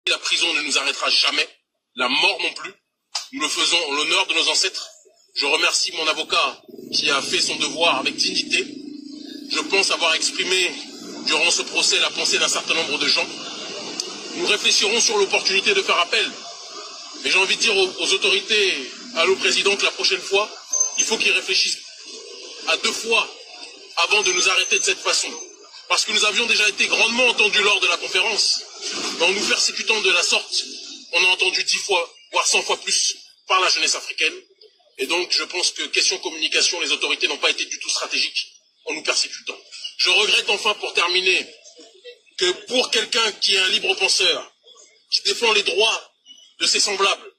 La prison ne nous arrêtera jamais, la mort non plus. Nous le faisons en l'honneur de nos ancêtres. Je remercie mon avocat qui a fait son devoir avec dignité. Je pense avoir exprimé durant ce procès la pensée d'un certain nombre de gens. Nous réfléchirons sur l'opportunité de faire appel. Mais j'ai envie de dire aux autorités, à nos présidents, que la prochaine fois, il faut qu'ils réfléchissent à 2 fois avant de nous arrêter de cette façon. Parce que nous avions déjà été grandement entendus lors de la conférence. Mais en nous persécutant de la sorte, on a entendu 10 fois, voire 100 fois plus par la jeunesse africaine. Et donc, je pense que question communication, les autorités n'ont pas été du tout stratégiques en nous persécutant. Je regrette enfin, pour terminer, que pour quelqu'un qui est un libre penseur, qui défend les droits de ses semblables,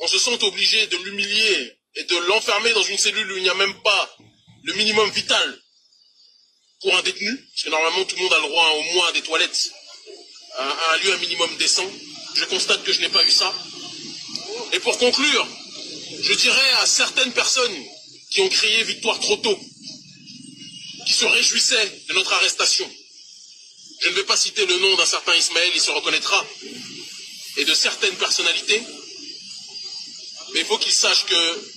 on se sente obligé de l'humilier et de l'enfermer dans une cellule où il n'y a même pas le minimum vital pour un détenu, parce que normalement tout le monde a le droit au moins à des toilettes, à un lieu un minimum décent. Je constate que je n'ai pas eu ça. Et pour conclure, je dirais à certaines personnes qui ont crié victoire trop tôt, qui se réjouissaient de notre arrestation, je ne vais pas citer le nom d'un certain Ismaël, il se reconnaîtra, et de certaines personnalités, mais il faut qu'ils sachent que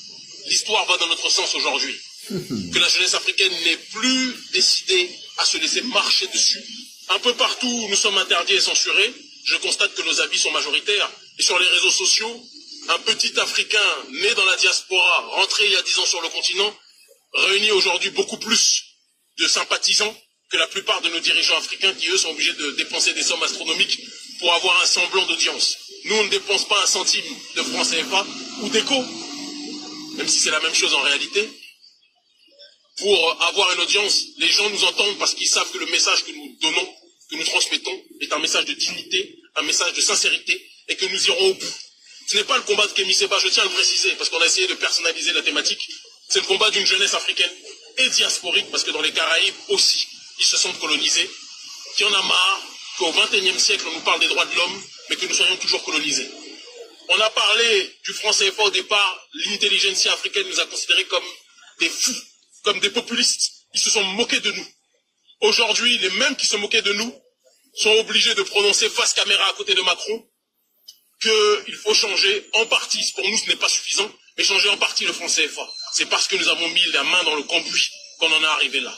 l'histoire va dans notre sens aujourd'hui. Que la jeunesse africaine n'est plus décidée à se laisser marcher dessus. Un peu partout où nous sommes interdits et censurés, je constate que nos avis sont majoritaires. Et sur les réseaux sociaux, un petit Africain né dans la diaspora, rentré il y a 10 ans sur le continent, réunit aujourd'hui beaucoup plus de sympathisants que la plupart de nos dirigeants africains qui, eux, sont obligés de dépenser des sommes astronomiques pour avoir un semblant d'audience. Nous, on ne dépense pas un centime de francs CFA ou d'écho, même si c'est la même chose en réalité. Pour avoir une audience, les gens nous entendent parce qu'ils savent que le message que nous donnons, que nous transmettons, est un message de dignité, un message de sincérité, et que nous irons au bout. Ce n'est pas le combat de Kémy Séba, je tiens à le préciser, parce qu'on a essayé de personnaliser la thématique. C'est le combat d'une jeunesse africaine et diasporique, parce que dans les Caraïbes aussi, ils se sentent colonisés, qui en a marre qu'au XXIe siècle, on nous parle des droits de l'homme, mais que nous soyons toujours colonisés. On a parlé du franc CFA au départ, l'intelligentsia africaine nous a considérés comme des fous, comme des populistes. Ils se sont moqués de nous. Aujourd'hui, les mêmes qui se moquaient de nous sont obligés de prononcer face caméra à côté de Macron qu'il faut changer en partie, pour nous ce n'est pas suffisant, mais changer en partie le franc CFA. C'est parce que nous avons mis la main dans le cambouis qu'on en est arrivé là.